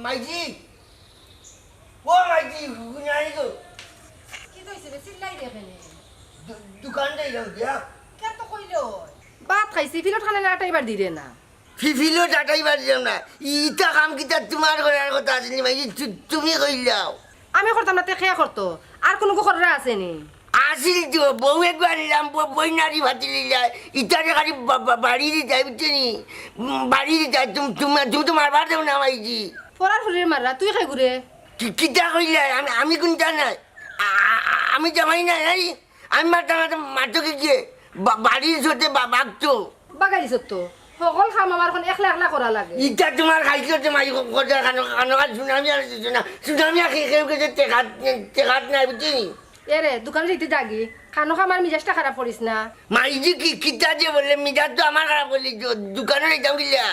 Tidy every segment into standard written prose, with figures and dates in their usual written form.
মাইজি ও মাইজি গুনাই গো কি কইছে রে চিল্লাই রে এখানে দোকানটাই যাও দিয়া কেন তো কইলো ভাত খাইছি ফিলত খানে নাটাইবার দিরে না ফিফিলো টাটাইবার দিও না ইটা কাম কিটা তোমার করার কথা আছে নি মাইজি তুমি কইলাও আমি করতাম না তে খেয়া করতো আর কোনো কুকুররা আছে নি আসিল তো বউ একবার নিলাম বই নারী ভাতি নিলাই ইটারে খালি বাড়ি দিয়ে যাই বুঝছি বাড়ি দিয়ে যাই তুমি তো মারবার দেও না মাইজি পড়ার হলির মাররা তুই খাই ঘুরে কিটা কইলা আমি কোনটা নাই আমি জামাই নাই আমি মারতো কি গিয়ে বাড়ির সাথে বাগতো বাগাইছ তো সকল খাম আমার এখন একলা একলা করা লাগে ইটা তোমার খাইছো তো মাই কথা কানো সুনামি আর সুনামি খেয়ে গেছে টেকাত নাই বুঝছি এরে দোকান যেতে জাগি খানো খামার মিজাজটা খারাপ করিস না মাইজি কি কিটা যে বললে মিজাজ তো আমার খারাপ বললি দোকানে যাও গিলা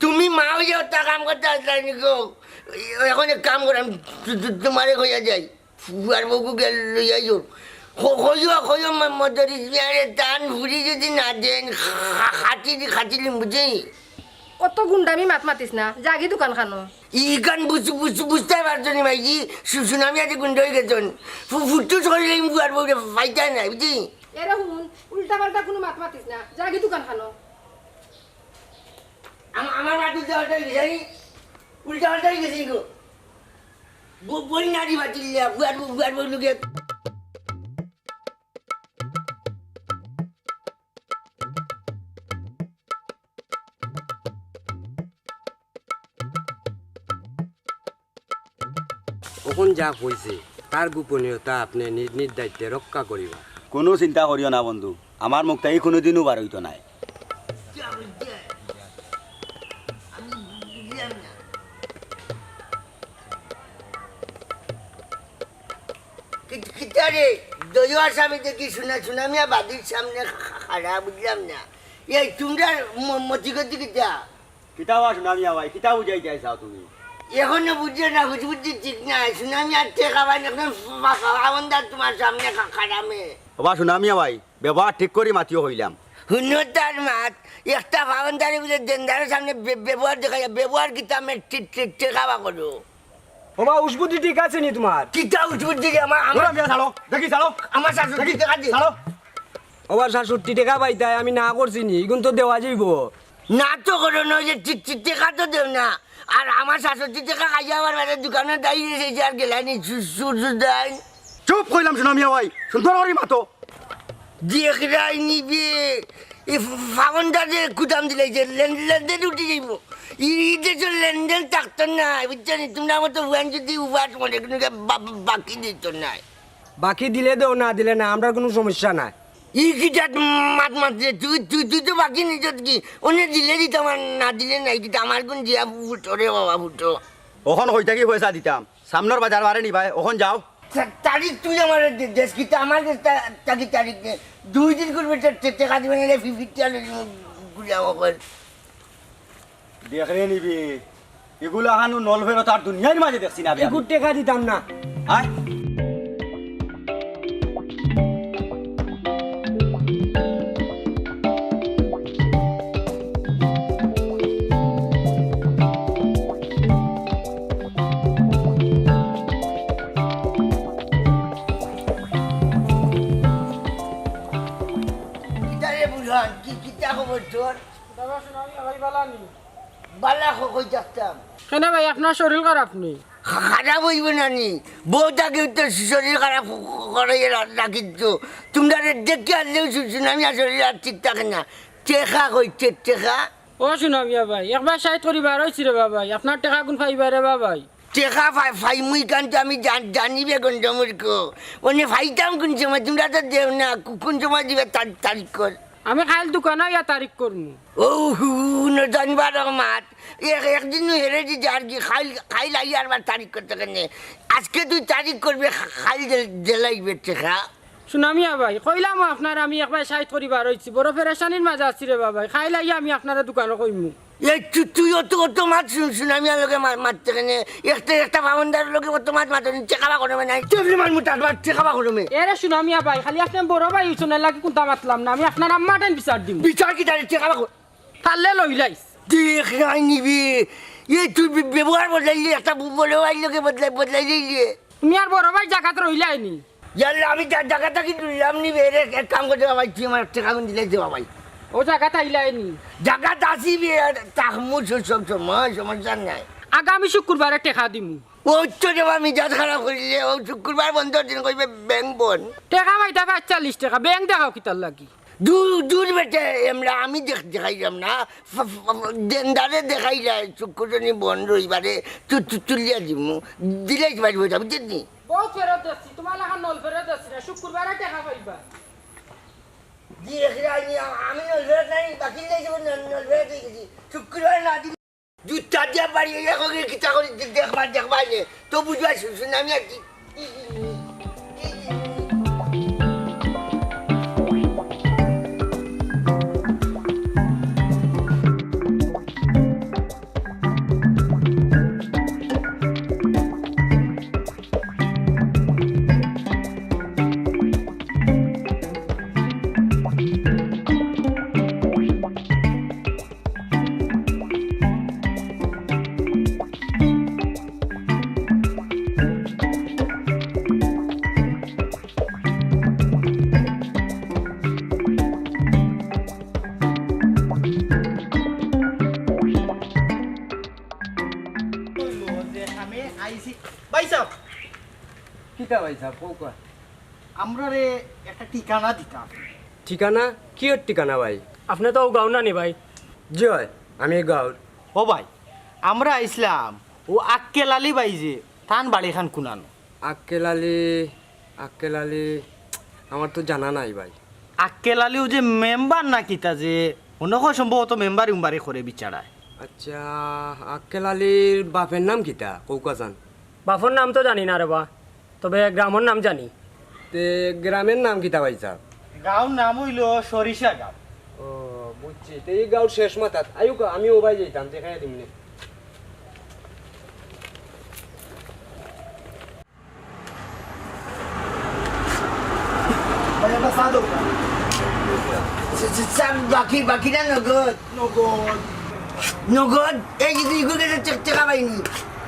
তুমি মা হয়ে যাও তা কাম করতে আসলে গো এখন এক কাম করে আমি তোমারে হইয়া যাই ফুয়ার বউকে গেল লইয়া যাও হইয়া মদরি টান ঘুরি যদি না দেন খাটিলি বুঝি অত গুন্ডামি মাত মাতিস না জাগি দোকান খানো ইকান বুঝতে পারছো নি মাইজি সুনামি আজ গুন্ড হয়ে গেছেন ফুটু শরীরে ফুয়ার বউকে ফাইটাই নাই বুঝি এরে হুন উল্টা পাল্টা কোনো মাত মাতিস না জাগি দোকান খানো আমার মাটি উল্টা গেছে উল্টা পাল্টা গেছি গো বই নারী বাতিল ফুয়ার বউ লোকে এখন যা কইছে তার গোপনীয়তা আপনি নিজ নিজ দায়িত্বে রক্ষা করিবা কোনো চিন্তা করিও না বন্ধু আমার মুখ তাই কোনোদিনও বার হইতো নাই কিতারে দইয়ার সামনে দেখি সুনামিয়া বাদির সামনে খাড়া বুঝলাম না এই তোমরা মতি গতি কিতা কিতাব সুনামিয়া ভাই কিতাব বুঝাই চাইছাও তুমি এখনো বুঝছো না বুঝি ঠিক না সুনামি আর ঠেকাবান এখন খাওয়ান্দার তোমার সামনে খাড়ামে বাবা সুনামিয়া ভাই ব্যবহার ঠিক করে মাতিও হইলাম হুন্নতার মাত একটা খাওয়ান্দারে বলে দেনদারের সামনে ব্যবহার দেখা যায় ব্যবহার কিতা আমি ঠেকাবা করো বাবা উসবুদ্ধি ঠিক আছে নি তোমার কিতা উঠবুদ্ধি আমার ছাড়ো দেখি ছাড়ো আমার শাশুড়ি টাকা দিয়ে ছাড়ো বাবা ৬৭ টাকা পাইতাই আমি না করছি নি এখন তো দেওয়া যাইব না তো করো না যে টেকা তো দেব না আর আমার ৬৭ টাকা খাইয়া আমার বাড়ির দোকানে দাঁড়িয়ে এসেছে আর গেলানি সূর্য দেয় চুপ কইলাম সুনামিয়া ভাই সুন্দর করে মাতো দেখরাই নিবে এই ফাগনটাতে কুদাম দিলে যে লেনদেন উঠে যাইব ইতে তো লেনদেন থাকতো না বুঝছেন তোমরা মতো ওয়ান যদি উপাস মনে কোনো বাকি দিত না বাকি দিলে দেও না দিলে না আমরা কোনো সমস্যা নাই ই কিটা মাত মাত্রে তুই তো বাকি নিত কি অন্য দিলে দিত আমার না দিলে নাই কিন্তু আমার কোন দিয়া ফুটো রে বাবা ফুটো ওখন হই থাকি পয়সা দিতাম সামনের বাজার বারে নি ভাই ওখন যাও তারিখ তুই আমার দেশ কিন্তু আমার তারিখ তারিখ 2 দিন করবে টাকা দিবে না 50 গুলা ওপর দেখরে নিবি এগুলা হানু নল ফেরতার দুনিয়ার মাঝে দেখছি না একটু টাকা দিতাম না আয় কেন ভাই আপনার শরীর খারাপ নেই খারাপ হইব না নি বউটাকে তো শরীর খারাপ করে রাখিত তোমরা দেখে আনলেও সুনামি শরীর আর ঠিক থাকে না টেকা কইছে টেকা ও সুনামিয়া ভাই একবার সাইড করিবার হয়েছি রে বাবাই আপনার টাকা গুণ পাইবা রে বাবাই টেকা ফাই মুই কান তো আমি জানিবে কোন সময় অন্য ফাইতাম কোন সময় তোমরা তো দেও না কোন সময় দিবে তারিখ কর আমি খাইল দোকানে ইয়া তারিখ করমু ও জানবার মাত একদিন হেরে দিতে আর কি খাইল আই আর তারিখ করতে কেন আজকে তুই তারিখ করবে খাইল জেলাইবে টেকা সুনামিয়া ভাই কইলাম আপনার আমি একবার সাইড করিবার হয়েছি বড় পেরেশানির মাঝে আছি রে বাবাই খাইল আই আমি আপনার দোকানে কইমু এই তুই অত মাছ শুনামি লোকে মারতে কেনে একটা বাবন্দার লোকে অত মাছ মাতনি চেকাবা করবে নাই তুই মাছ মুটার বার চেকাবা করবে এরে শুনো মিয়া ভাই খালি আপনি বড় ভাই হইছেন লাগি কোনটা মাতলাম না আমি আপনার আম্মাটাই বিচার দিম বিচার কি তাহলে চেকাবা কর তাহলে লইলাইস দেখ নাই নিবি এই তুই ব্যবহার বদলাইলি একটা বলে ভাই লোকে বদলাই দিলি তুমি আর বড় ভাই জায়গাতে রইলাইনি জানলে আমি যার জায়গাটা কি তুললাম নিবি এর এক কাম করতে বাবাই তুই আমার টাকা দিলে দেওয়া ভাই ও জায়গাতে আইলাইনি জায়গাটা আসিবি তাহমু সব সময় সমস্যা নাই আগামী শুক্রবারে টেকা দিমু ওই তো দেবা মিজাজ খারাপ করিলে ও শুক্রবার বন্ধ দিন কইবে ব্যাংক বন টেকা পাইতা 40 টাকা ব্যাংক দেখাও কিতার লাগি দূর বেটে আমরা আমি দেখাইলাম না দেনদারে দেখাইলা শুক্রজনী বন রবিবারে তুলিয়া দিমু দিলে পারবো যাবি বুঝলি বহুত ফেরত দিচ্ছি তোমার লাগা নল ফেরত দিচ্ছি না শুক্রবারে টেকা পাইবা আমি নলভেরত নাই বাকি নলভেরত হয়ে গেছি শুক্রবার না দিন জুতা দিয়া বাড়ি কিতা করে দেখবা তো বুঝবা শুনে আমি আর কি কিতা ভাই সাহেব কৌকা আমরা রে একটা ঠিকানা দিতাম ঠিকানা কি ঠিকানা ভাই আপনি তো গাও না নি ভাই জি হয় আমি গাঁর ও ভাই আমরা আইসলাম ও আক্কেল আলী ভাই যে তান বাড়ি খান কুনানো আক্কেল আলী আমার তো জানা নাই ভাই আক্কেল আলী ও যে মেম্বার না কিতা যে মনে হয় সম্ভবত মেম্বার উম্বারে করে বিচারায় আচ্ছা আক্কেল আলীর বাপের নাম কিতা কৌকা জান বাফর নাম তো জানি না রে বা তবে গ্রামের নাম জানি তে গ্রামের নাম কিতা ভাই সাহেব গাঁর নাম হইল সরিষা গাঁও ও বুঝছি তো এই গাঁর শেষ মাথাত আয়ুক আমি ও ভাই যাইতাম দেখাই দিমনি বাকি না নগদ এই ইগুলো গেছে টাকা পাইনি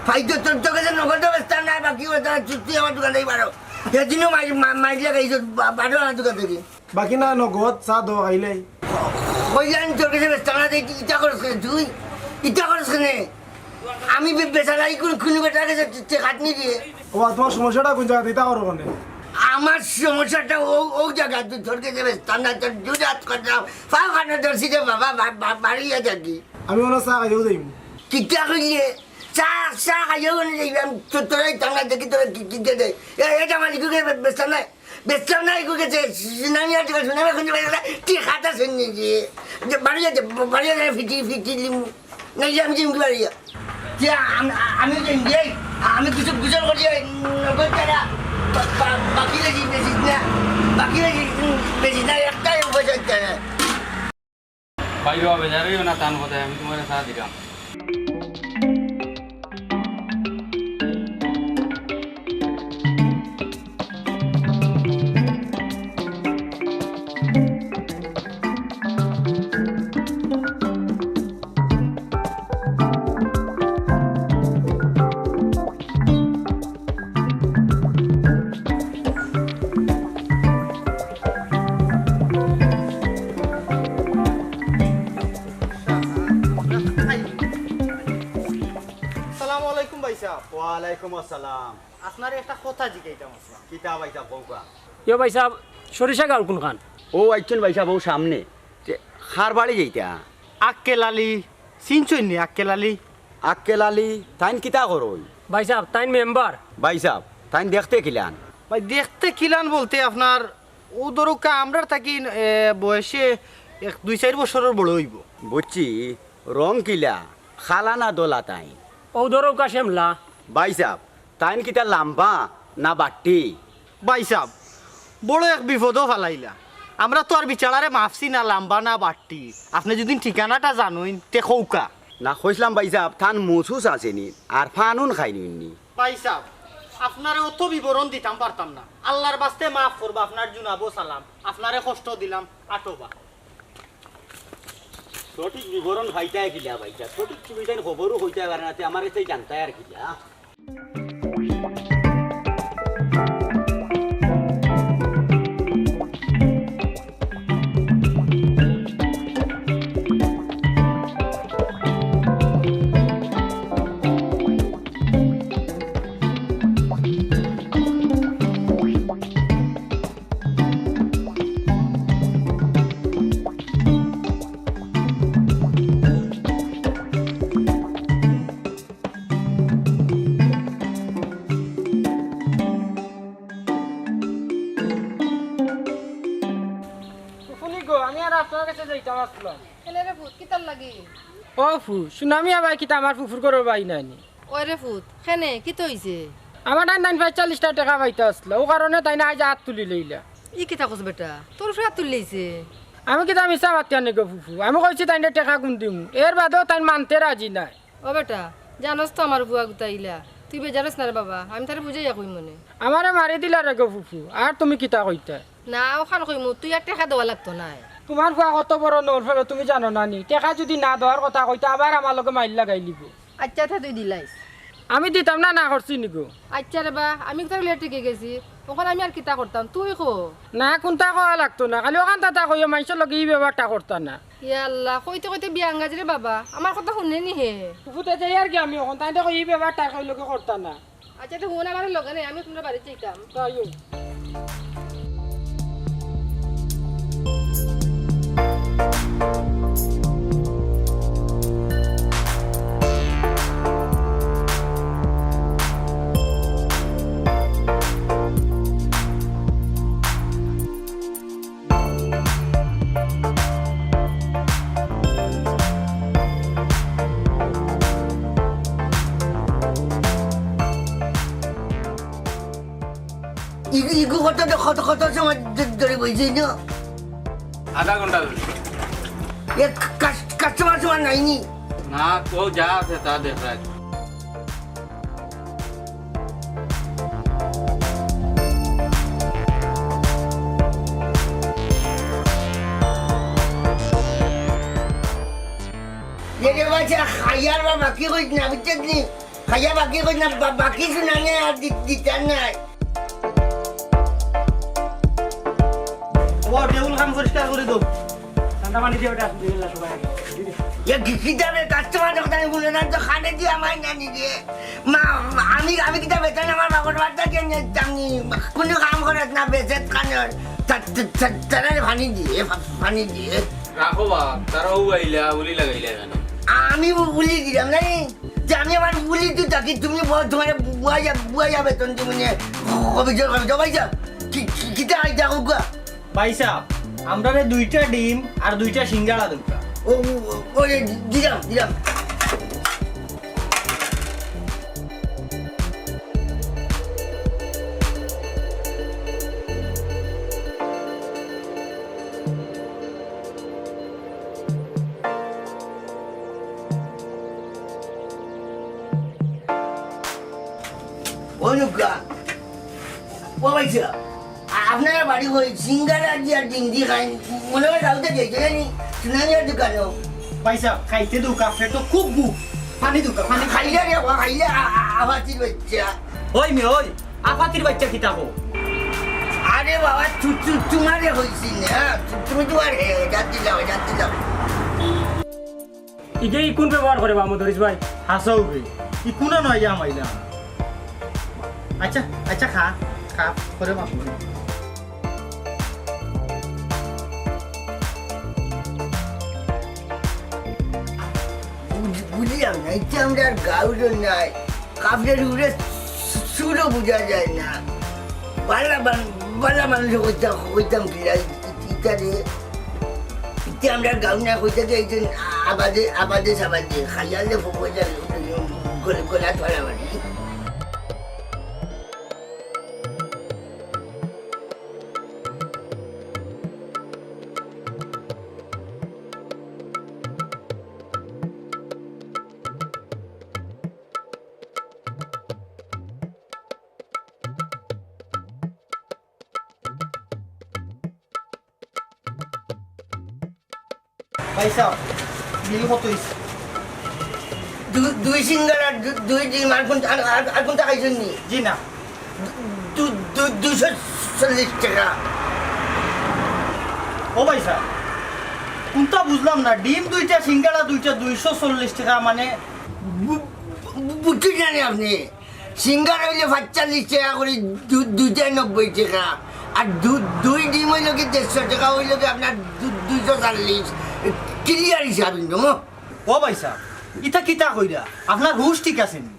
ফাইতো তোর কাছে নগদ ব্যবস্থা নাই বাকি চুক্তি আমার দোকান থেকে বারো সেদিনও মাইলে গাইছো বারো আমার দোকান থেকে বাকি না নগদ চা দো আইলে কইলাম তোর কাছে ব্যস্ত না ইটা করস কেন তুই ইটা করস কেন আমি বেচারাই কোনো বেটার কাছে খাটনি দিয়ে ও তোমার সমস্যাটা কোন জায়গা দিতে পারো মানে আমার সমস্যাটা ও জায়গা তুই তোর কাছে ব্যস্ত না তোর দুজাত করতাম পাও খানো তোর সিটে বাবা বাড়িয়ে থাকি আমি মনে চা খাইও যাইম কিতা কইলে চা খাইও যাইবাম তোরাই টাঙ্গা দেখি তোরা কিনতে দেয় এটা আমার ইকুকে বেচতাম না ইকুকে সুনামি আর সুনামি খুঁজে পাই কি খাতা শুনি বাড়িয়ে যায় ফিটি লিমু নাই আমি জিমকি বাড়িয়া আমি আমি কিছু গুজল করি নগদ তারা বাকি বেশি না একটাই উপযোগ তারা ভাই বাবা বেজারেও না টান কোথায় আমি তোমার সাথে দিলাম ওয়ালাইকুম আসসালাম আপনার একটা কথা জিজ্ঞাইতাম কিতা ভাইটা কৌকা ইয়ে ভাই সাহেব সরিষা গাঁর কোন খান ও আইছেন ভাই সাহেব ও সামনে খার বাড়ি যাইতা আক্কেল আলী চিনছই নি আক্কেল আলী আক্কেল আলী তাইন কিতা করই ভাই সাহেব তাই মেম্বার ভাই সাহেব তাইন দেখতে কিলান ভাই দেখতে কিলান বলতে আপনার ও ধরুকা আমরার থাকি বয়সে 2-4 বছরের বড় হইব বুঝছি রং কিলা খালা না দোলা তাইন ও ধরো কাশেমলা ভাই সাহেব তাইন কিতা লাম্বা না বাট্টি ভাই সাহেব বড় এক বিপদও ফালাইলা আমরা তো আর বিচারারে মাফছি না লাম্বা না বাট্টি আপনি যদি ঠিকানাটা জানুন তে কৌকা না কইসলাম ভাই সাহেব থান মসুস আসেনি আর ফানুন খাইনি ভাই সাহেব আপনারে অত বিবরণ দিতাম পারতাম না আল্লাহর বাস্তে মাফ করবা আপনার জুনাবো সালাম আপনারে কষ্ট দিলাম আটোবা সঠিক বিবরণ খাইতাই কিলা ভাই সাহেব সঠিক সুবিধাই খবরও হইতে পারে না আমার কাছে জানতাই আর কিলা আমি আর আপনার কাছে যাইতাম আসলাম এলে রে ফুট কিতার লাগি ও ফু সুনামি আবার কিতা আমার ফুফুর করো বাই নানি ওই রে ফুট খেনে কি তৈছে আমার টাইম 40 টাকা পাইতে আসলো ও কারণে তাই না আজ হাত তুলি লইলা ই কিতা কস বেটা তোর ফেরা তুললেইছে আমি কিতা মিছা বাতিয়া নেগো ফুফু আমি কইছি তাই টাকা গুন দিম এর বাদেও তাই মানতে রাজি নাই ও বেটা জানোস তো আমার বুয়া গুতাইলা তুই বেজারস না রে বাবা আমি তারে বুঝাইয়া কই মনে আমারে মারি দিলা রে গো ফুফু আর তুমি কিতা কইতা না ওখান কইমু তুই আর টাকা দেওয়া লাগতো না তোমার ফুয়া কত বড় নল ফেলো তুমি জানো নানি টাকা যদি না দেওয়ার কথা কইতা আবার আমার লগে মাইল লাগাই লিব আচ্ছা থা তুই দিলাইস আমি দিতাম না না করছি নিগো আচ্ছা রে বা আমি তোর লেটে গেছি ওখানে আমি আর কিতা করতাম তুই কো না কোনটা কওয়া লাগতো না খালি ওখান তাতা কইয়া মানুষের লগে এই ব্যাপারটা করতা না ইয়া আল্লাহ কইতে কইতে বিয়া আঙ্গাজ রে বাবা আমার কথা শুনে নি হে ফুফুতে যাই আর কি আমি ওখান তাই কই এই ব্যাপারটা কই লগে করতা না আচ্ছা তো হুন আমার লগে নেই আমি তোমরা বাড়ি চাইতাম তাইও ইগু কত সময় ধরে বইছি না আধা ঘন্টা ধরে কাস্টমার সময় নাইনি না ও যা আছে তা দেখায় ये बाचा खायार बा बाकी कोई ना बिचत नहीं खाया बाकी कोई ना बाकी सुनाने यार दिताना ও টেবিল কাম পরিষ্কার করে দাও ঠান্ডা পানি দিয়ে ওটা দিলা সবাই ये किताबे कस्टमर देखता नहीं बोले ना तो खाने दिया हमारे नानी दिए माँ आमी किताब बेचना ना हमारे बागोट वार्ता के नहीं जानी कुछ काम करे इतना बेचत खाने तरह पानी दिए রাখো বা তারাও আইলা উলি লাগাইলা কেন আমি বলি দিলাম নাই যে আমি আমার বলি তুই তাকে তুমি তোমার বুয়া যাবে তখন তুমি অভিযোগ করবে ভাই যা কিতা আইতা কুকুয়া ভাই সাহেব আমরা দুইটা ডিম আর দুইটা সিঙ্গাড়া দরকার ও দিলাম আপনারা বাড়ি হয়ে সিঙ্গারা আর ডিঙ্গি খাই মনে হয় রাউতে গেছে জানি সুনানিয়ার দোকানে ভাই সাহেব খাইতে দু কাফে তো খুব বুক পানি দু পানি খাইলে রে খাইলে আবাতির বাচ্চা ওই মে ওই আফাতির বাচ্চা কিতা হো আরে বাবা তোমারে হয়েছি না তুমি তোমার যাত্রী যাও ইগে কোন ব্যবহার করে বামু ধরিস ভাই হাসাও বে ই কোনা নয় আমাইলা আচ্ছা খা করে মাছ বুঝলাম না ইচ্ছা আমরা আর গাউরো নাই কাপড়ের উড়ে সুরও বোঝা যায় না বালা মানুষ কইতাম কিরা ইত্যাদি ইত্যা আমরা গাউ না কইতে একজন আবাদে সাবাদে খাইয়ালে গোলা ধরা মারি ভাই সাহেব বিল কত হইছে দুই সিঙ্গার আর দুই ডিম আর কোনটা খাইছেন নি জি না 240 টাকা ও ভাই সাহেব কোনটা বুঝলাম না ডিম দুইটা সিঙ্গাড়া দুইটা 240 টাকা মানে বুঝতে জানি আপনি সিঙ্গার হইলে 45 টাকা করে দুইটাই 90 টাকা আর দুই ডিম হইল কি 150 টাকা হইল কি আপনার 240 ক্লিয়ার হিসাব কিন্তু ও ভাই সাহেব ইটা কিতা কইরা আপনার হুশ ঠিক আছে নি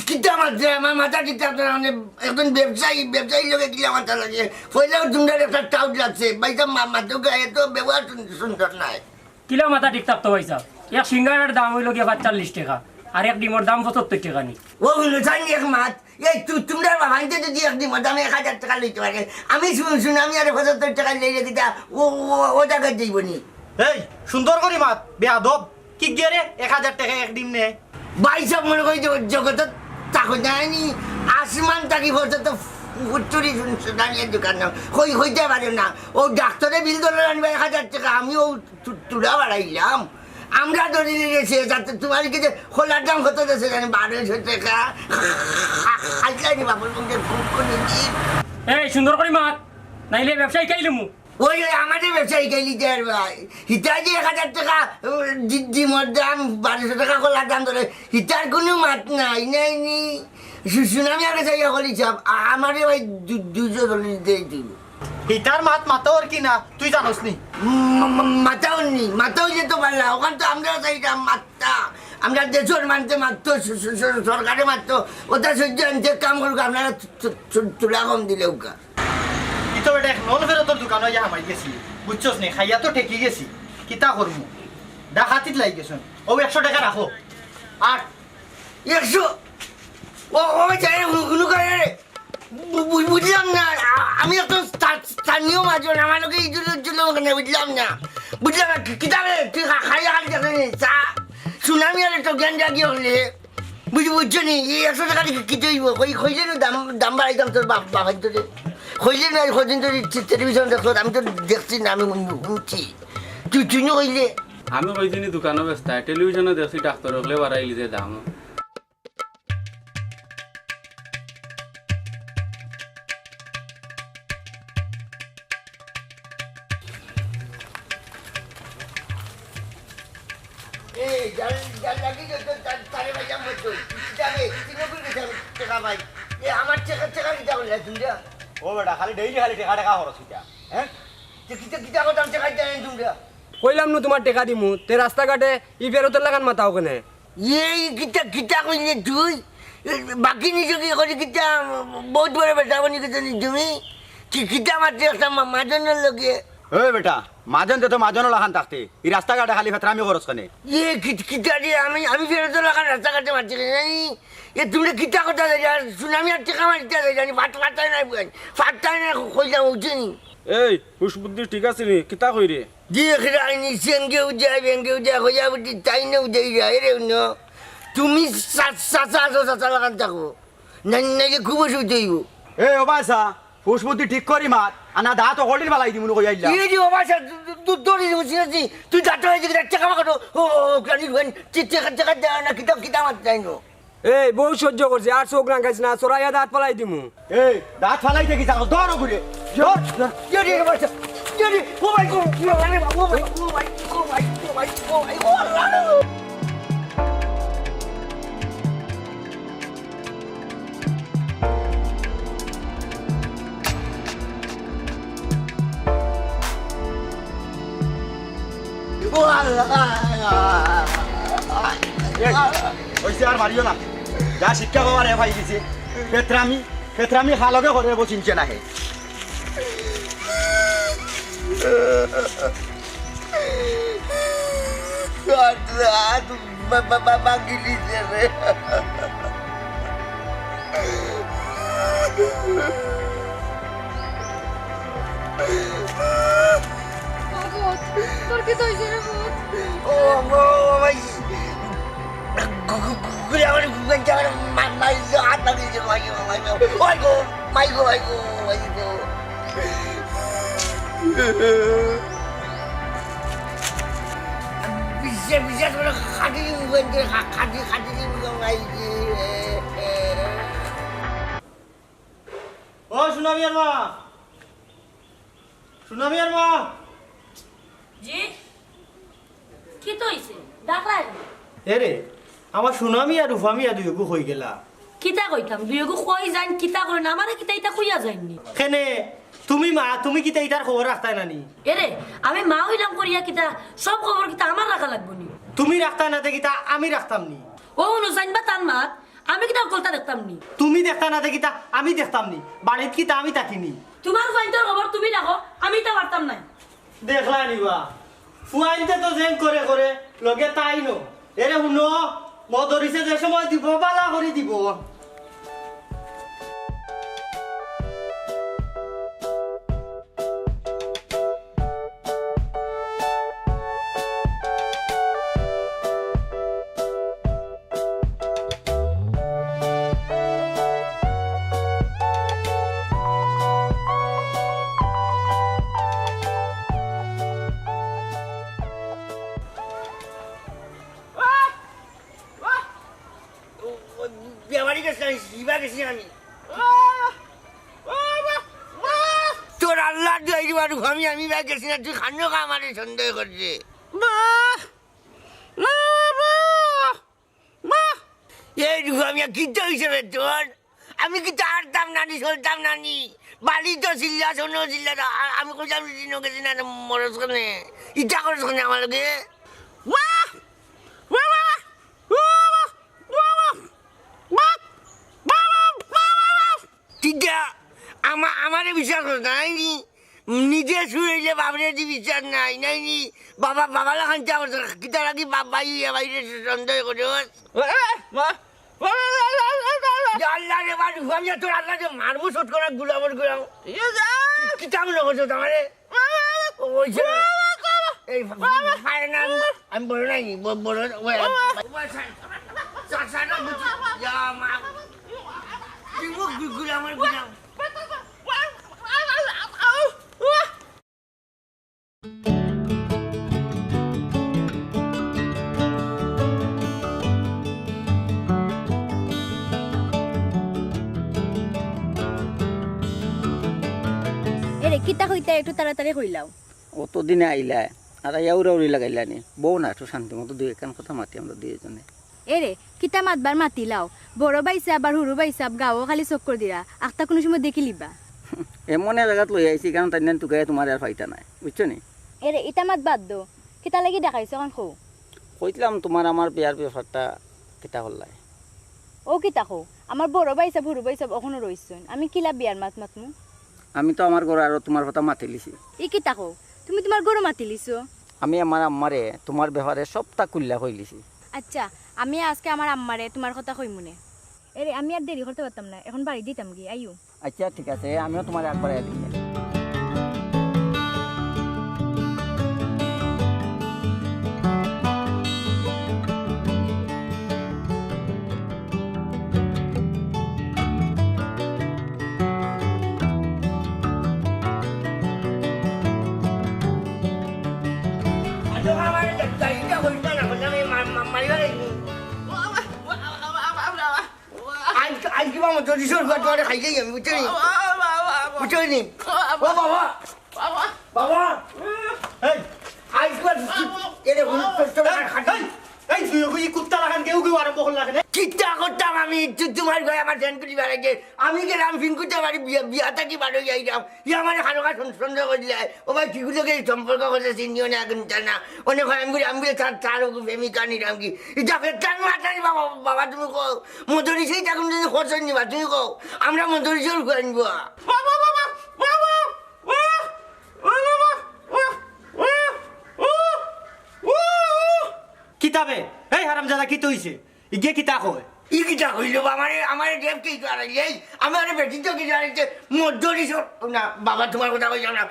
কিতা মাত্র আমার মাথা ঠিক আপনার মানে একজন ব্যবসায়ী লোকে কিলা মাথা লাগে পয়লাও তোমরা একটা টাউট লাগছে ভাইসা মাথা গায়ে তো ব্যবহার সুন্দর নাই কিলো মাথা ঠিক থাকতো পয়সা এক সিঙ্গারার দাম হইল গিয়ে 45 টাকা আর এক ডিমের দাম 75 টাকা নি ও হইলো জানি এক মাছ এই তোমরা বাবাইতে যদি এক ডিমের দাম 1000 টাকা লইতে পারে আমি শুন আমি আর 75 টাকা লইলে দিতা ও জায়গায় যাইব নি এই সুন্দর করি মাত বেয়াদব কি গেরে 1000 টাকা এক ডিম নে ভাইসা মনে করি জগত তাকে যায়নি আসমান তাকি বলছে তো উত্তরি দাঁড়িয়ে দোকান হইতে পারে না ও ডাক্তারে বিল ধরে আনবে 1000 টাকা আমিও তুলা বাড়াইলাম আমরা ধরে নিয়েছি যাতে তোমার কাছে খোলার দাম কত দিয়েছে জানি 1200 টাকা খাইলানি বাবুর মুখে ফোন করে দিই এই সুন্দর করে মাত নাইলে ব্যবসায়ী খাইলমু ওই আমাদের ব্যবসায়ী গেলি দেয় ভাই হিতার যে 1000 টাকা ডিমর দাম 1200 টাকা খোলার দাম ধরে হিতার কোনো মাত নাই নি সুনামি আগে যাইয়া করি চাপ আমারে ভাই 240 দিয়ে দিল হিটার মাত মাতাওর কি না তুই জানোস নি মাতাও যেতে পারলা ওখান তো আমরা চাইতাম মাত্তা আমরা দেশের মানতে মারতো সরকারে মারতো ওটা সহ্য আনতে কাম করবো আপনারা তুলা কম দিলে ওকা তো বেটা নল ফেরতর দোকান হইয়া আমার গেছি বুঝছস নি খাইয়া তো ঠেকি গেছি কিতা করমু ডাকাতিত লাগি গেছুন ও 100 টাকা রাখো আর 100 ও যাই কোনো করে বুঝলাম না আমি একটা স্থানীয় মাজন আমার লোকে ইজুলের জন্য ওখানে বুঝলাম না কিতাবে তুই খাইয়া খালি দেখেনি চা সুনামি আর একটা জ্ঞান জাগিয়ে হলে বুঝছো নি এই 100 টাকা কিছু হইব কইলে না দাম বাড়াইতাম তোর বাবার তোরে কইলে না কদিন তোর টেলিভিশন দেখো আমি তো দেখছি না আমি শুনছি তুই কইলে আমি কইছিনি দোকানে ব্যস্ত টেলিভিশনে দেখছি ডাক্তার হলে বাড়াইলি যে দাম আমার টাকা কিতা বললে তোমরা ও বেটা খালি ডেইলি খালি টাকা টাকা খরচ হইতা হ্যাঁ কিতা কথা টাকা দেন তোমরা কইলাম নু তোমার টাকা দিমু তে রাস্তাঘাটে ই ফেরতের লাগান মাথাও কেনে এই কিতা কইলে তুই বাকি নিজে কি করে কিতা বহুত বড় বেটা বনি কিতা তুমি কিতা মাত্র একটা মাজনের লগে ওই বেটা মাজন তো মাজন লাগান থাকতে এই রাস্তাঘাটে খালি ফেতরামি খরচ কেনে কিতা দিয়ে আমি ফেরত লাগান রাস্তাঘাটে মারছি জানি তুমি কিতা কথা সুনামি আর টাকা মারতে জানি ফাটাই নাই ফাটাই নাই কইলাম উঠিনি এই হুশবুদ্ধি ঠিক আছে নি কিতা কই রে দেখ রাইনি সেঙ্গেও যায় হইয়া বুঝি তাই না উঠেই যায় রে তুমি চাচা লাগান থাকো নাইলে খুব অসুবিধা হইব এ ও বাসা হুশবুদ্ধি ঠিক করি মাত আনা দা তো হলির বালাই দিমু কই আইলা এই যে বাবা দড়ি দিছি তুই যাতে হইছে টাকা মাকাটো ও কানি গন টাকা দেওয়া না কিতা মাত যাই না এই বহু সহ্য করছি আর চোখ রাখাইছ না চোরাইয়া দাঁত পালাই দিমু এই দাঁত ফালাই দেখি যাও দর ঘুরে ওইসে আর মারিও না যা শিক্ষা বাবার এ ভাই দিছে ফেতরামি খালকে করে বসিনছে না হে তোর কি তো হইছে রে ও ভাই গুলি আমার গঞ্জার মাই হাত লাগিয়েছে মাই গো বিশ্বাস করে খাটি খাটি খাটি মাইছি ও সুনামিয়ার মা সুনামিয়ার মা জি কি তো হইছে ডাকলাই এরে আমার সুনামি আর রুফামিয়া দুইগু হয়ে গেলা কিতা কইতাম দুইগু কই যাইন কিতা করে না আমারে কিতা ইতা কইয়া যাইনি কেনে তুমি মা তুমি কিতা ইটার খবর রাখতাই নানি এরে আমি মা হইলাম করিয়া কিতা সব খবর কিতা আমার রাখা লাগবো নি তুমি রাখতা না কিতা আমি রাখতাম নি ও হলো জানবা তার মাত আমি কিতা কলতা দেখতাম নি তুমি দেখতা না কিতা আমি দেখতাম নি বাড়িত কিতা আমি থাকিনি তোমার ফাইন্টার খবর তুমি রাখো আমি তা পারতাম না দেখলা নিবা ফুয়াইনতে তো জেন করে করে লগে তাই নো এরে শুনো মদরিছে যে সময় দিব বালা করে দিব বেমারি গেছি আমি শিবা গেছি আমি তোর আল্লাহ আমি ব্যাগ গেছি না তুই খান্ড খা আমার সন্দেহ করছে এই আমি কিনতে হিসেবে তোর আমি কি তারতাম নানি চলতাম নানি বাড়ি তো চিল্লা শোনো চিল্লা আমি কোথাও গেছি না মরস খানে ইচ্ছা করছ খানে আমার লগে আমারে বিশ্বাস করছ নাই নিজে শুনেছে বাবরে বিশ্বাস নাই নাই নি বাবা বাবালা খান চা করছ কিতা লাগি বাবাই বাইরে সন্দেহ করছ আল্লাহ রে বাড়ি ভাবিয়া তোর আল্লাহ যে মারবো শোধ করা গুলামর গুলাম কিতা মনে করছো তোমারে এই আমি বড় নাই বড় গুলামর গুলাম কিতা হইতা একটু তাড়াতাড়ি হইলাও অতদিনে আইলা আর উড়াউড়ি লাগাইলা নি বউ না একটু শান্তি মতো দুই একান কথা মাতি আমরা দুইজনে এরে কিতা মাতবার মাতিলাও বড় বাইসে আবার হুরু বাইসে গাও খালি চক্কর দিরা আখতা কোনো সময় দেখি লিবা এমন জায়গাত লই আইছি কারণ তাই তোকে তোমার আর ফাইতা নাই বুঝছো নি এরে ইটা মাত বাদ দো কিতা লাগি দেখাইছো এখন খো কইলাম তোমার আমার বিয়ার ব্যাপারটা কিতা হল্লাই ও কিতা খো আমার বড় বাইসে হুরু বাইসে এখনো রইছন আমি কিলা বিয়ার মাত মাতমু আমি তো আমার ঘর আর তোমার কথা মাতি লিছি ই কিতা খো তুমি তোমার গরু মাতি লিছো আমি আমার আম্মারে তোমার ব্যাপারে সবটা কুল্লা কই লিছি আচ্ছা আমি আজকে আমার আম্মারে তোমার কথা কই মনে এরে আমি আর দেরি করতে পারতাম না এখন বাড়ি দিতাম কি আইও আচ্ছা ঠিক আছে আমিও তোমার একবার দিই খাইছে আমি বুঝছি বুঝছি নি ও বাবা বাবা কুত্তা লাগান কেউ কেউ আরম্ভ করলা কিতা করতাম আমি তোমার ঘরে আমার ধ্যান করি বেড়াইছে আমি গেলাম ফিঙ্কুতে বাড়ি বিয়া থাকি বাড়ি যাইলাম ইয়ে আমার হালকা সন্দেহ করলে ও ভাই ঠিকুলোকে সম্পর্ক করছে চিনিও না এখন না অনেক হয় আমি তার প্রেমিকা নিলাম কি এটা ফেরতান মাতানি বাবা বাবা তুমি কো মধুরিসেই তখন যদি খরচ নিবা তুমি কো আমরা মধুরিসের ঘুরে নিব কিতাবে এই হারামজাদা কি তৈছে ইগে কিতা কয় ই কিতা কইলো আমার দেব কি করাইলে আমার বেটি তো কি জানিছে মধুরিস না বাবা তোমার কথা কইছো না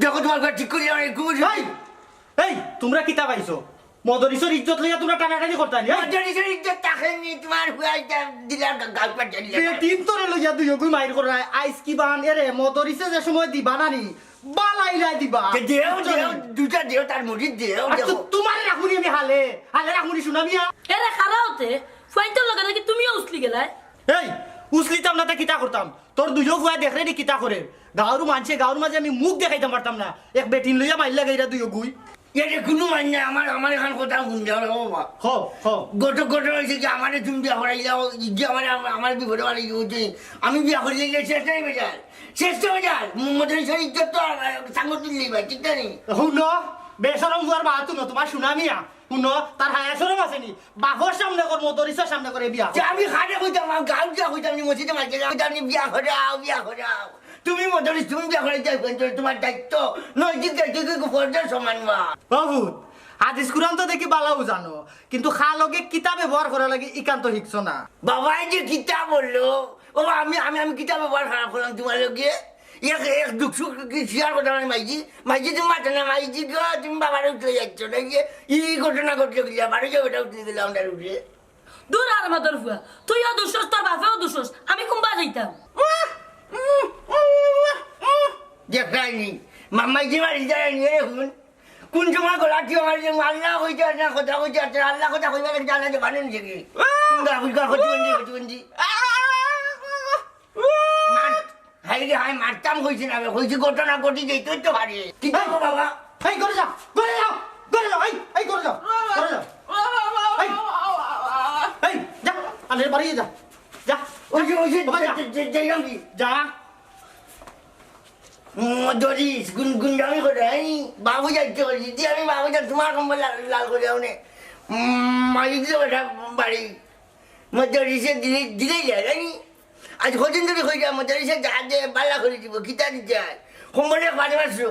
দেখো তোমার ঘর ঠিক করি আমার ঘুম এই তোমরা কিতা পাইছো মদরিসের ইজ্জত লইয়া তোমরা টানাটানি করতানি মধুরিসের ইজ্জত তাকেনি তোমার হুয়াইটা দিলার গাল পাট দিলা বেটিন তোরে লইয়া দুই গুই মাইর করা আইস কি বান এরে মদরিসে যে সময় দিবা নানি বালাইলাই দিবা দেও দুটা দেও তার মুড়ি দেও তোমার রাখুনি আমি হালে হালে হালে রাখুনি শুনামিয়া এরে খারা হতে ফাইনটার লগে নাকি তুমিও উছলি গেলাই এই উসলিতাম না তা কিতা করতাম তোর দুজো ফুয়া দেখরে দি কিতা করে গাঁর মানছে গাঁর মাঝে আমি মুখ দেখাইতাম পারতাম না এক বেটিন লইয়া মাইলা গাইরা দুইও গুই এটা কোনো মান না আমার এখান কথা শুন যাও বাবা গত হয়েছে কি আমার তুমি বিয়া করাই যাও যে আমার বিপদে বাড়ি গেছে আমি বিয়া করে দিলে চেষ্টা নেই বেজার চেষ্টা বেজার মধ্যে ইজ্জত তো সাঙ্গ তুললেই ভাই ঠিক নেই শুন বেসরম ফুয়ার বা তুমি তোমার শুনামিয়া শুন তার হায়াসরম আছে নি বাপর সামনে কর মতরিসের সামনে করে বিয়া আমি খাটে কইতাম গাঁও যা কইতাম নি মসজিদে মাঝে কইতাম নি বিয়া করাও তুমি মতরিস তুমি বিয়া করে যাই তোমার দায়িত্ব নৈতিক দায়িত্ব ফর্জার সমান মা বাবু হাদিস কুরআন তো দেখি বালাও জানো কিন্তু খালকে কিতাব ব্যবহার করা লাগে ইকান্ত শিখছো না বাবা যে কিতাব বললো ও আমি আমি আমি কিতাব ব্যবহার খারাপ করলাম তোমার লোকে এক দুঃখ সুখ শেয়ার করতে পারি মাইজি তুমি মাথা না মাইজি গো তুমি বাবার উঠলে যাচ্ছ না গিয়ে ঘটনা ঘটলো কি বাড়ি যাবো এটা উঠলে দিলাম তার উঠে দূর আর মাদর ফুয়া তুইও দুশোস তোর বাপেও দুশোস আমি কুম্বা যাইতাম দেখায়নি মামাইজি মারি যায়নি এখন কোন সময় গলাটি আমার যে আল্লাহ কইতে না কথা কইতে আছে আল্লাহ কথা কইবা জানা যে বানেন যে কি বুঝকা ক্ষতি হাইরে হাই মারতাম কইছি না কইছি ঘটনা ঘটি যাই তুই তো ভারি কি করবো বাবা এই করে যাও এই করে যাও এই যা আলে বাড়ি যা যা ওই যা দরিস গুন্ডামি করে বাবু যাইতে করি দি আমি বাবু যা তোমার কম্বল লাল করে যাও নে মালিক তো ওটা বাড়ি দরিসে দিলেই যায় জানি আজ কদিন ধরে হয়ে যায় দরিসে যা যে বাল্লা করে দিব কিতা দিতে হয় কম্বলে পাঁচ মাসো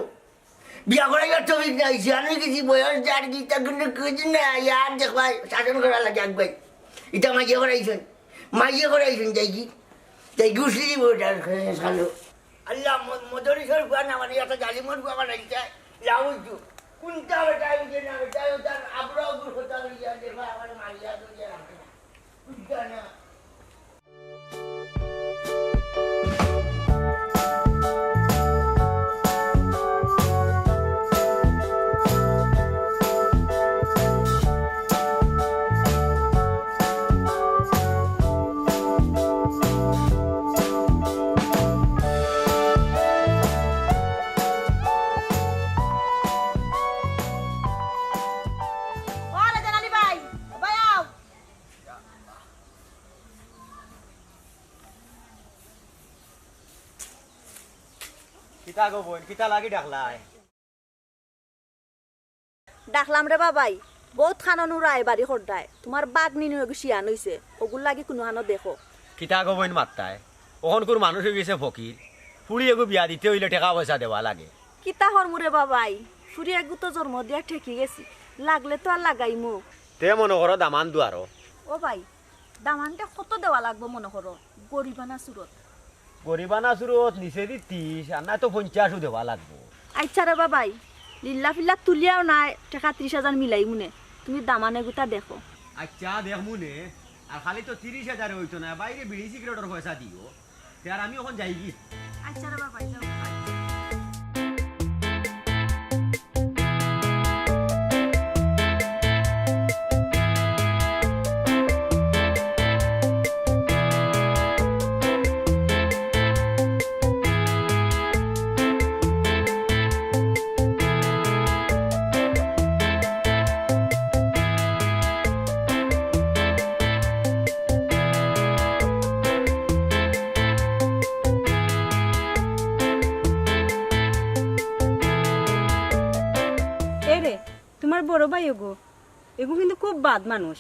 বিয়া করাই অর্থ নাই জানুই গেছি বয়স যার গীতা কিন্তু কিছু না ইয়ার দেখবাই শাসন করা লাগে একবার এটা মাইয়ে করাইছেন যাই কি উসলি দিব ওটা খালো আল্লাহ মদরিসের গুয়া না মানে একটা জালিমর গুয়া বানাইছে লাউজু কোনটা বেটা যে না বেটা তার আবরাও গুর হতা লইয়া দেখবা আমার মারিয়া তো যে রাখে না বুঝা না কিতা গো বোন কিতা লাগি ডাকলাই ডাকলাম রে বাবাই বহুত খানন উড়াই বাড়ি খরদায় তোমার বাঘ নিন শিয়ান হইছে ওগুলো লাগি কোনো হানো দেখো কিতা গো বোন মাত্তায় ওখন কোন মানুষ হয়ে গেছে ফকির ফুড়ি এগো বিয়া দিতে হইলে টাকা পয়সা দেওয়া লাগে কিতা হরমুরে বাবাই ফুরি একগু তো জন্ম দিয়া ঠেকি গেছি লাগলে তো আর লাগাইমু তে মনে করো দামান দুয়ারো ও ভাই দামানটা কত দেওয়া লাগবো মনে করো গরিবানা সুরত গরিবানা সুরত নিচে দি 30 আর না তো 50 দেওয়া লাগবো আচ্ছা রে বাবাই লিল্লা ফিল্লা তুলিয়াও নাই টাকা 30,000 মিলাই মুনে তুমি দামানে গুতা দেখো আচ্ছা দেখমু নে আর খালি তো 30,000 হইতো না বাইরে বিড়ি সিগারেটের পয়সা দিও তে আর আমি এখন যাই কি আচ্ছা রে বাবাই যাও বড় ভাই এগো এগো কিন্তু খুব বাদ মানুষ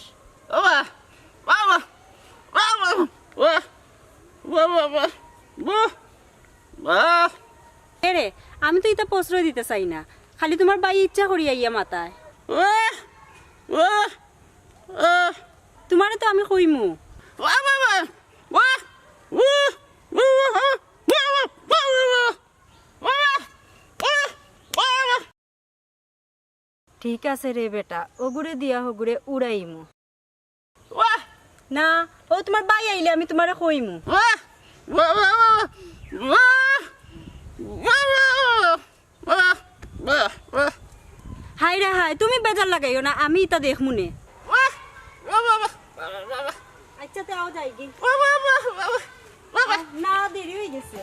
রে আমি তো এটা প্রশ্রয় দিতে চাই না খালি তোমার ভাই ইচ্ছা করি আইয়া মাথায় তোমারে তো আমি কইমু ঠিক আছে রে বেটা ওগুড়ে দিয়া হগুড়ে উড়াইমু না ও তোমার ভাই আইলে আমি তোমারে কইমু হাই রে হাই তুমি বেজার লাগাইও না আমি তা দেখ মুনে আচ্ছা তে আও যাই কি না দেরি হয়ে গেছে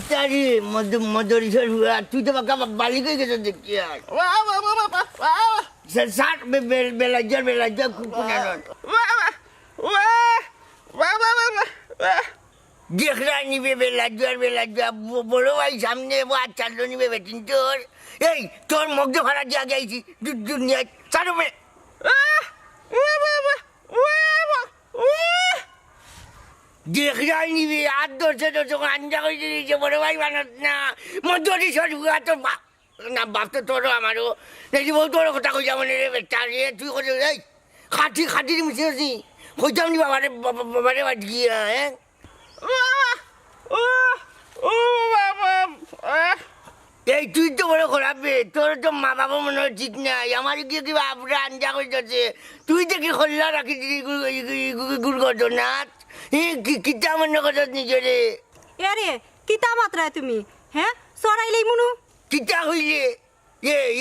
কিতারি মদরিসের হুয়া তুই তো বাকা বালি কই গেছ দেখছি আর সাত বেলাজ্জার কুকুনার দেখরা নিবে বেলাজ্জার বড় ভাই সামনে আর চাললো নিবে বেটিন তোর এই তোর মগ্ধ ভাড়া দিয়া গেছি দুনিয়ায় চালু মে দেখরাই নিবি আর দর্শে যখন আঞ্জা করে দিয়েছে বড় ভাই বানাত না মধ্যে সর হুয়া তোর না বাপ তো তোরও আমারও দেখি বউ তোর কথা কই যাবো রে বেটা রে তুই কোথায় এই খাটি মিশে আছি কইতাম নি বাবারে বাদ গিয়া হ্যাঁ এই তুই তো বড় খারাপ বে তোর তো মা বাবা মনে হয় ঠিক নাই আমার গিয়ে কি বাপরা আঞ্জা করে যাচ্ছে তুই তো কি খোল্লা রাখি দিলি গুড় করতো না কিতা মনে করছ নিজরে এরে কিতা মাত্রায় তুমি হ্যাঁ সরাইলেই মুনু কিতা হইলে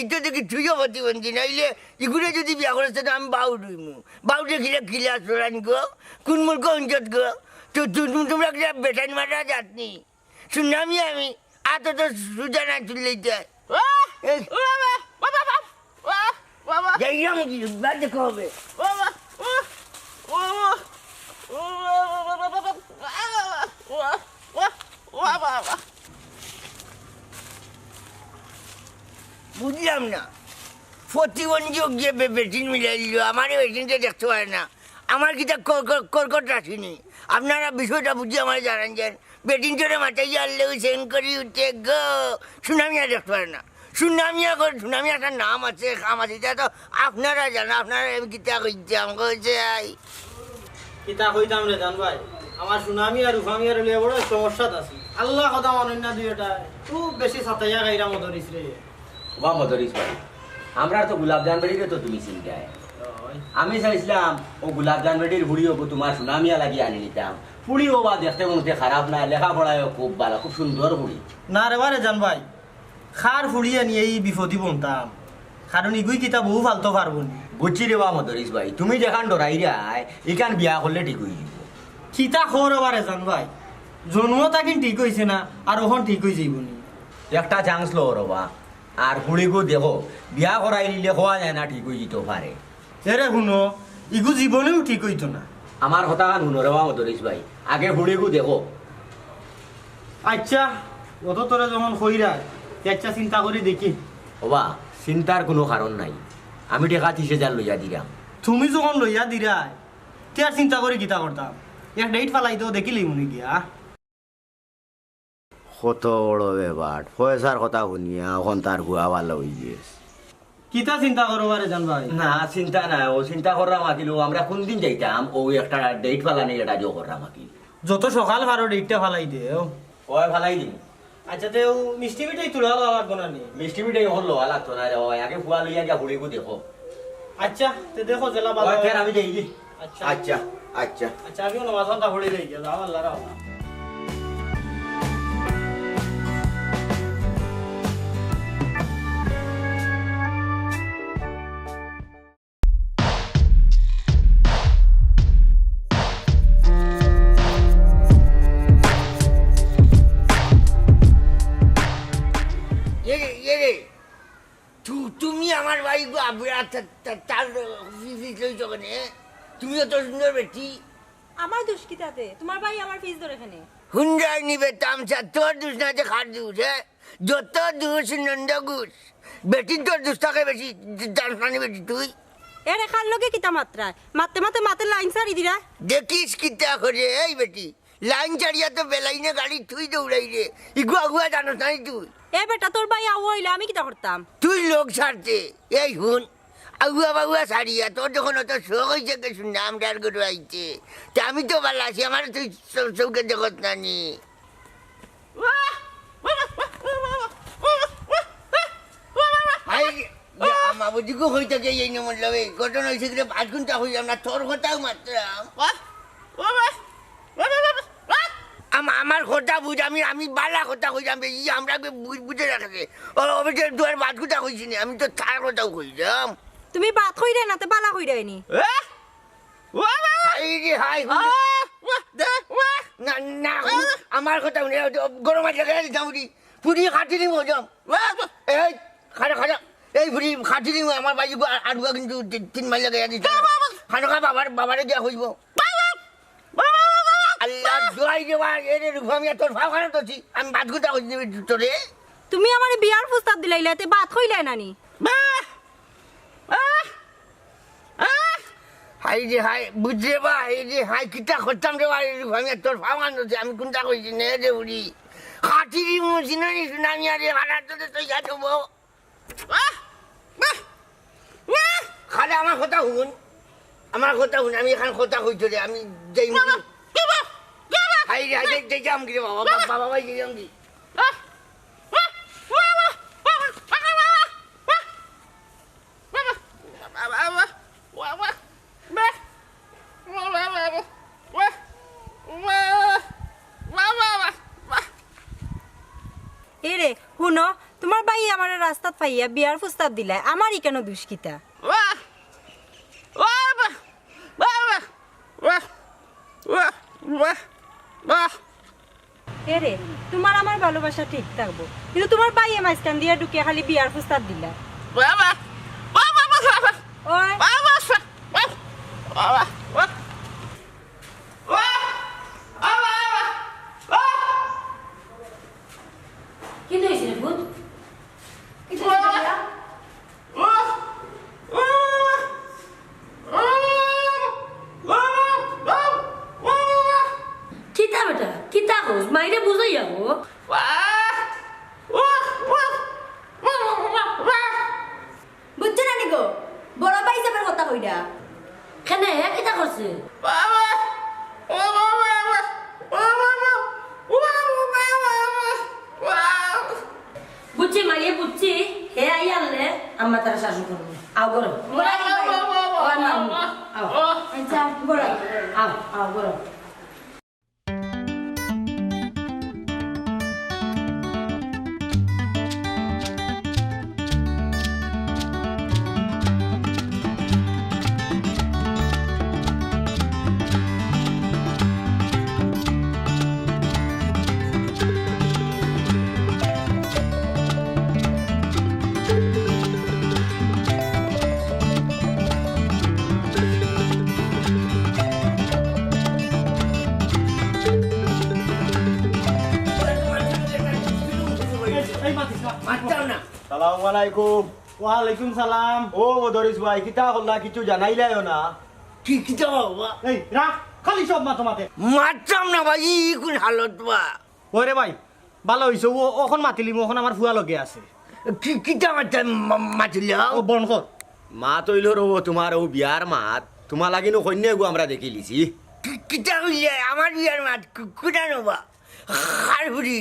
ইটো দেখি তুইও প্রতিবন্ধী নাইলে ইগুলো যদি বিয়া করেছে তো আমি বাউ ডুইমু বাউটে খিলে খিলে আসরান গো কোন মূর্খ অঞ্চত গো তো তোমরা একটা বেটান মারা যাতনি শুনলামই আমি আত তো সুজা না তুললেই যায় যাইলাম কি বাদ দেখা হবে বুঝলাম না প্রতিবন্ধী গিয়ে বেটিন মিলাই দিল আমার বেটিনটা দেখতে পারে না আমার কিতা কর্কট রাখিনি আপনারা বিষয়টা বুঝে আমার জানান যান বেটিনটারে মাথায় জানলে ওই সেন করি উঠে গো সুনামিয়া দেখতে পারে না সুনামি একটা নাম আছে খাম আছে এটা তো আপনারা জানা আপনারা কিতা কইতে আমাকে হয়েছে কিতা কইতাম রে জান ভাই আমার সুনামি আর উফামি আর লিয়ে বড় সমস্যা আছে আল্লাহ কথা মানেন না দুইটা খুব বেশি সাতাইয়া গাইরা মদরিস রে বা মদরিস ভাই আমরা তো গোলাপজান বেড়িরে তো তুমি চিন্তায় আমি চাইছিলাম ও গোলাপজান বেড়ির হুড়ি হবো তোমার সুনামিয়া লাগিয়ে আনি নিতাম হুড়িও বা দেখতে মনে খারাপ না লেখাপড়ায়ও খুব ভালো খুব সুন্দর হুড়ি না রে বারে জান ভাই খার ফুড়িয়ে নিয়ে এই বিপদি বনতাম কারণ ইগুই কিতা বহু ফালতো পারবো নি বুঝছি রে বা মদরিস ভাই তুমি যেখান ডরাই রায় এখান বিয়া করলে ঠিক হয়ে যাব কিতা খবর বারে জান ভাই জন্ম তাকিন ঠিক হয়েছে না আর ওখান ঠিক হয়ে যাইব নি একটা চান্স লো রবা আর হুড়িগো দেখো বিয়া করাই নিলে হওয়া যায় না ঠিক হয়ে যেতে পারে এরে শুনো ইগু জীবনেও ঠিক হইতো না আমার কথা কান শুনো রে বা মদরিস ভাই আগে হুড়িগো দেখো আচ্ছা অত তোরা যখন কইরা আচ্ছা চিন্তা করে দেখি ওবা চিন্তার কোনো কারণ নাই আমি টাকা 30,000 লইয়া দিলাম তুমি যখন লইয়া দিরা তার চিন্তা করে কিতা করতাম এক ডেট ফালাই তো দেখিলি মনে গিয়া কত বড় ব্যাপার পয়সার কথা শুনিয়া এখন তার গুয়া ভালো হয়ে গেছে কিতা চিন্তা করো বারে জান ভাই না চিন্তা নাই ও চিন্তা করা মাতিল আমরা কোন দিন যাইতাম ও একটা ডেট ফালানি এটা জো করা মাতিল যত সকাল ভালো ডেটটা ফালাই দে ওই ফালাই দিন আচ্ছা তো মিষ্টি মিঠাই তুলা লাগবো না নি মিষ্টি মিঠাই হল লোয়া লাগতো না রে ওই আগে ফুয়া লইয়া যা হুড়িগো দেখো আচ্ছা তো দেখো জেলা ভালো ওই ফের আমি যাই দি আচ্ছা আচ্ছা আচ্ছা আচ্ছা আমিও নামাজটা পড়ে যাই গেল আল্লাহ রাও তুমি আমার ভাই তার তুমি তো সুন্দর বেটি আমার দোষ কি তাতে তোমার ভাই আমার ফিস ধরে এখানে হুন্ডাই নিবে তামসা তোর দুষ না যে খাট দুষ হ্যাঁ যত দুষ নন্দ ঘুষ বেটি তোর দুষ থাকে বেশি দাঁড়ানি বেটি তুই এরে খাল লগে কিতা মাত্রায় মাতে মাতে মাতে লাইন সারি দিরা দেখিস কিতা করে এই বেটি লাইন চাড়িয়া তো বেলাইনে গাড়ি তুই দৌড়াই রে ইগুয়া গুয়া জানোস নাই তুই এ বেটা তোর ভাই আও হইলে আমি কিতা করতাম তুই লোক ছাড়তে এই হুন আগুয়া বাগুয়া সারিয়া তোর যখন অত শোক হয়েছে কে শুনে আমরার গরু আইছে তা আমি তো ভালো আছি আমার তুই চৌকে জগৎ নানি মাবুজিকে হয়ে থাকে এই নমন লবে ঘটনা হয়েছে কি 5 ঘন্টা হইলাম না তোর কথাও মাত্রাম আমার কথা বুঝ আমি বালা কথা কইলাম আমরা বুঝে রাখছে অবশ্যই দুয়ার 5 ঘন্টা কইছি না আমি তো তার কথাও কইলাম তুমি বাত কইরে না তে বালা কইরে নি না আমার কথা গরম জায়গায় দিতাম পুরি খাটি দিম এই খাটা খাটা এই পুরি খাটি দিম আমার বাড়ি আড়ুয়া কিন্তু 3 মাইল জায়গায় দিতাম খাটো খা বাবারে দেওয়া হইব আল্লাহ দোয়াই দেওয়া এর আমি তোর ভাব খারাপ করছি আমি 5 ঘন্টা কইছি তোরে তুমি আমারে বিয়ার প্রস্তাব দিলাইলা তে বাত কইলে নানি হাই রে হাই বুঝরে বা এই রে হাই কিটা করতাম রে আমি তোর ভাবান আমি কোনটা কইছি নে রে উড়ি খাটিরি মুছিনানি শুনানি আরে হারাতে তুই যা দেবো খালে আমার কথা শুন আমি এখান কথা কইছো রে আমি যাই হাই রে হাই যাই যাম কি বাবা ভাই যাই যাম কি এরে শুনো তোমার ভাই আমার রাস্তাত পাইয়া বিয়ার প্রস্তাব দিলা আমারই কেন দুষ্কিতা এরে তোমার আমার ভালোবাসা ঠিক থাকবো কিন্তু তোমার ভাই মাঝখান দিয়ে ঢুকে খালি বিয়ার প্রস্তাব দিলা কি হয়েছে রে ভূত কিতা বেটা কিতা হোস মাইরে বুঝাই যাবো বুঝছো না নিগো বড় ভাই হিসাবের কথা কইরা কেন কিতা করছে বুঝছি মাইয়ে বুঝছি হে আই আনলে আমরা তারা শাসন করবো আও গরো আও গরো আসসালামালাইকুম ওয়ালাইকুম সালাম ও মদরিস ভাই কিতা হল্লা কিছু জানাইলাইও না কি কিতা বাবা এই রাখ খালি সব মাথা মারতাম না ভাই কোন হালত বা ওরে ভাই ভালো হইছে ও ওখন মাতিলি ওখন আমার ফুয়া লগে আছে কিতা মাতিলা ও বন কর মা তৈল ও তোমার ও বিয়ার মাত তোমার লাগিনো কন্যা গো আমরা দেখি লিছি কিতা হইলে আমার বিয়ার মাত কুটা নবা আর বুড়ি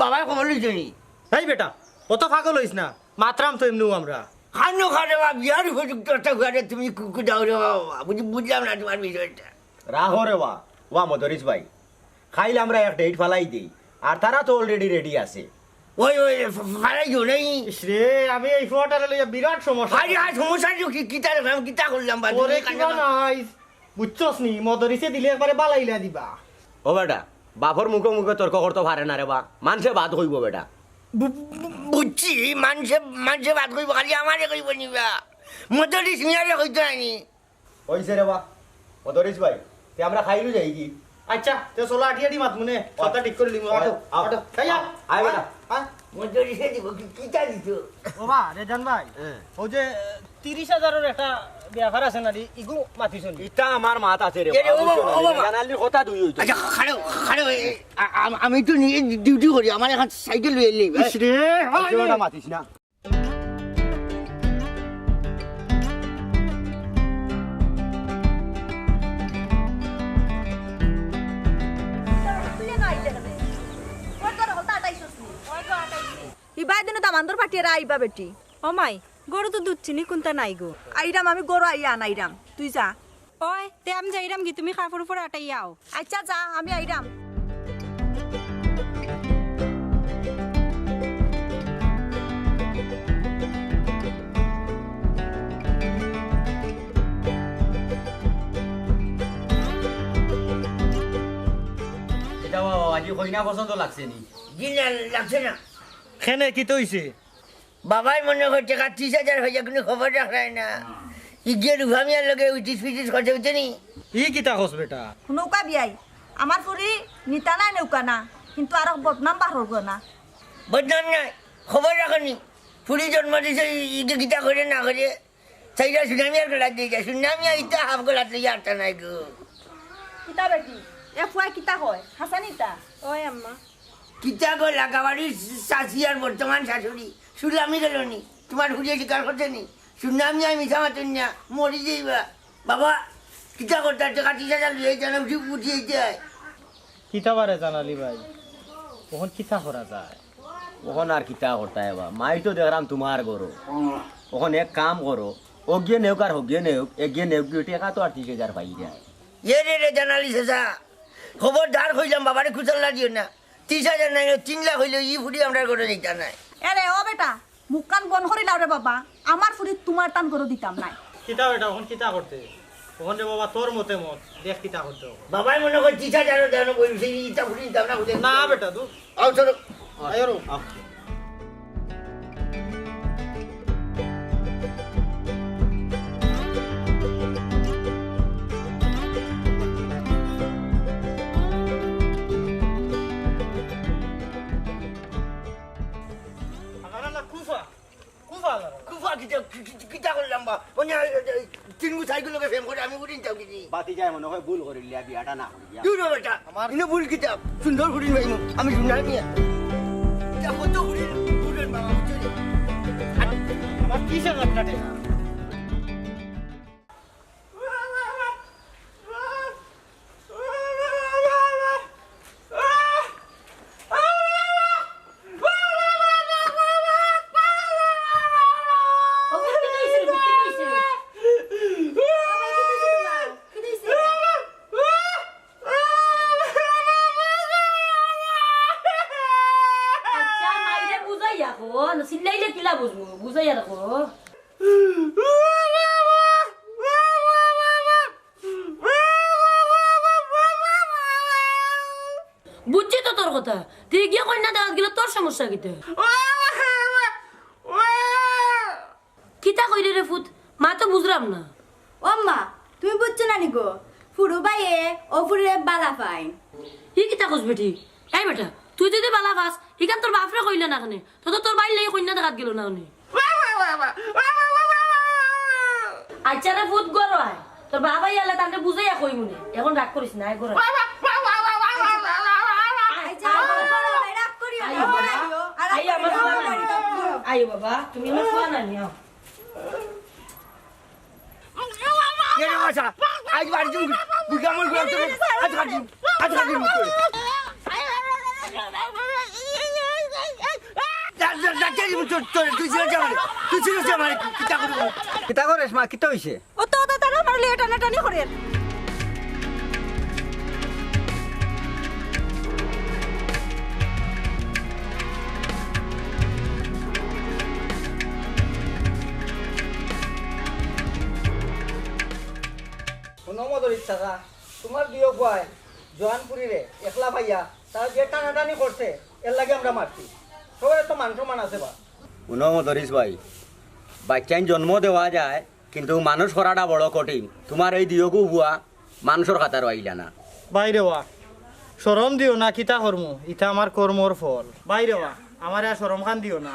বাবা খবর লইছ নি এই বেটা অত পাগল হইস না মাত্রাম তো এমনিও আমরা খানো খারে বা বিয়ার উপযুক্ত একটা ঘরে তুমি কুকুটাও রে বাবা বুঝলাম না তোমার বিষয়টা রাহো রে ওয়া মদরিস ভাই খাইলে আমরা এক ডেট ফালাই দেই আর তারা তো অলরেডি রেডি আছে ওই ফালাই জো নেই রে আমি এই ফটোটা লইয়া বিরাট সমস্যা আরে আজ সমস্যা কিতা আমি কিতা করলাম বা ওরে কিবা নাই বুঝছস নি মদরিসে দিলে একবারে বালাইলা দিবা ও বেটা বাপর মুখে মুখে তর্ক করতে পারে না রে বা মানুষে বাদ হইব বেটা বুঝছি মানুষে বাদ কইব খালি আমারে কইব নিবা মদরিস মিয়ারে কইতো আনি হইছে রে বা মদরিস ভাই তে আমরা খাইলু যাই কি আচ্ছা তে চলো আটিয়া দি মাত মনে কথা ঠিক করে লিমু আটো আটো তাইয়া আই বেটা মদরিসে দিব কিতা দিছো বাবা রেজান ভাই ও যে 30,000 এর একটা ব্যাপার আছে না ইগু মাতিছন ইটা আমার মাত আছে রে জানালি কথা দুই হইতো আচ্ছা খাড়ো আমি তো নিয়ে ডিউটি করি আমার এখন সাইকেল লইলি রে ওটা মাতিস না সামান্দর পাঠিয়ে আইবা বেটি ও মাই গরু তো দুধ চিনি কোনটা নাই গো আইরাম আমি গরু আইয়া আনাইরাম তুই যা ওই তে আমি যাইরাম কি তুমি কাপড় উপরে আটাই আও আচ্ছা যা আমি আইরাম এটা বাবা আজি কইনা পছন্দ লাগছে নি জি না লাগছে না খেনে কি তো হইছে বাবাই মনে হয় টাকা 30,000 হয়ে যায়, কোনো খবর রাখায় না। ই গিয়ে রুভামিয়ার লগে উইটিস ফিটিস করতে হচ্ছে নি। ই কিতা কস বেটা নৌকা বিয়াই আমার ফুরি নিতা নাই নৌকা না কিন্তু আর বদনাম বার হব না বদনাম নাই, খবর রাখনি। ফুরি জন্ম দিছে ইগে গীতা করে না করে সেইটা সুনামিয়ার গলাত দিয়ে যায়। সুনামিয়া ইটা হাফ গলাত লইয়া আটটা নাই গো। কিতা বেটি এ ফুয়াই কিতা কয় হাসানিতা ওই আম্মা কিতা গো লাগাবাড়ির শাশি আর বর্তমান শাশুড়ি সুনামি গেল নি, তোমার হুলিয়ে স্বীকার করছে নি। সুনামিয়া মিশা মাতুন না মরি যাইবা। বাবা কিতা করতে টাকা 30,000 লইয়া যেন উঠিয়ে যায়। কিতা বারে জানালি ভাই কখন কিতা করা যায় ওখন আর কিতা করতে বা মাই তো দেখলাম তোমার গরো ওখন এক কাম করো অজ্ঞে নেওক আর হজ্ঞে নেওক এগিয়ে নেওক টাকা তো আর 30,000 পাই যায় এ রে জানালি শেষা খবরদার হইলাম বাবারে খুচাল্লা দিও না। 30,000 নাই 3 লাখ হইলে ই ফুটি আমরা করে নিতা নাই। এরে ও বেটা মুখ কান বন করি লাও রে বাবা আমার ফুরি তোমার টান করে দিতাম নাই কিতা বেটা ওখন কিতা করতে ওখন রে বাবা তোর মতে মত দেখ কিতা করতে হবে। বাবাই মনে করে 30,000 দেন বলছে ইটা ফুটি নিতাম না বুঝে না বেটা তুই আও চলো আয়রো কিতা করলাম বা মানে 3 সাইকেল লোকে ফেম করে আমি উড়িন যাও কি বাতি যায় মনে হয় ভুল করিলে বিয়াটা না করিয়া দূর বেটা আমার ইনো ভুল কিতা সুন্দর উড়িন ভাই আমি শুনাই মিয়া তা কত উড়িন উড়িন বাবা বুঝলি আমার কিসের ঘটনাটা বুঝছি তো তোর কথা, তুই গিয়ে কন্যা দেওয়া গেলে তোর সমস্যা কিতা কইরে রে ফুট মা তো বুঝলাম না। ও মা তুমি বুঝছো না নিগো ফুরু বাইয়ে ও ফুরে বালা পাইন ই কিতা কস বেটি এই বেটা তুই যদি বালা পাস ইখান তোর বাপরে কইলে না কেন তো তোর বাইর লাগে কন্যা দেখাত গেল না উনি আচ্ছা রে ফুট গর হয় তোর বাবা ইয়ালে তাকে বুঝাইয়া কই মনে এখন রাগ করিস না গর আইও বাবা তুমি আমার ফুয়া না নিও কে রে বাসা আজ বাড়ি তুমি বুঝামল করে আজ কাটি কিতা করেছ মা কিতা হইছে ও তো তারা মারলে টানাটানি করে নমদর ইচ্ছা তোমার দিও কয় জোয়ানপুরি রে একলা ভাইয়া তার যে টানাটানি করছে এর লাগে আমরা মারছি সবাই তো মান সম্মান আছে বা ধরিস ভাই বাচ্চাইন জন্ম দেওয়া যায় কিন্তু মানুষ করাটা বড় কঠিন তোমার এই দিয়গু বুয়া মানুষের খাতার আইলা না বাইরে ওয়া শরম দিও না কিতা করমু ইটা আমার কর্মর ফল বাইরে ওয়া আমার আর শরম খান দিও না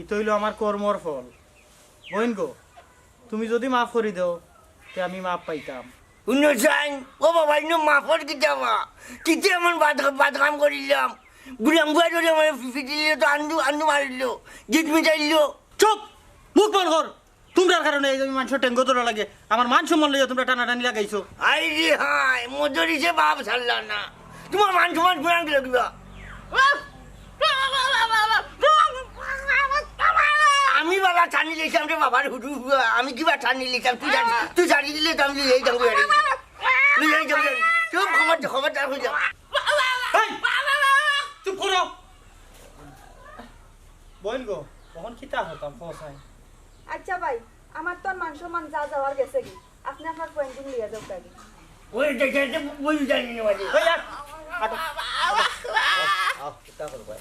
ইতো হইল আমার কর্মর ফল বইন গো তুমি যদি মাফ করে দাও তে আমি মাফ পাইতাম উন্নসাইন ও বাবা ইনো মাফর কি যাওয়া কিতে এমন বাদ কাম করিলাম বুড়াম বুয়া ধরে আমার ফিটিলে তো আন্দু মারিল জিত মিটাইল চুপ মুখ বন্ধ কর তোমরার কারণে এই মানুষের টেঙ্গো তোরা লাগে আমার মান সম্মান লইয়া তোমরা টানাটানি লাগাইছো আই রে হাই মদরিছে বাপ ছাড়লা না তোমার মান সম্মান পুরান গেল কিবা আমি বাবা টানি লেছিলাম রে বাবার হুডু আমি কিবা টানি লেছিলাম তুই জানি দিলে তো আমি এই যাবো চুপ খবরদার হয়ে যাও চুপ করো বইন গো কখন কিতা হতাম ফসাই আচ্ছা ভাই আমার তো মান সম্মান যা যাওয়ার গেছে কি আপনি আপনার পয়েন্টিং লিয়ে যাও কাকি ওই দেখে বই জানি না ওই আর কিতা করবো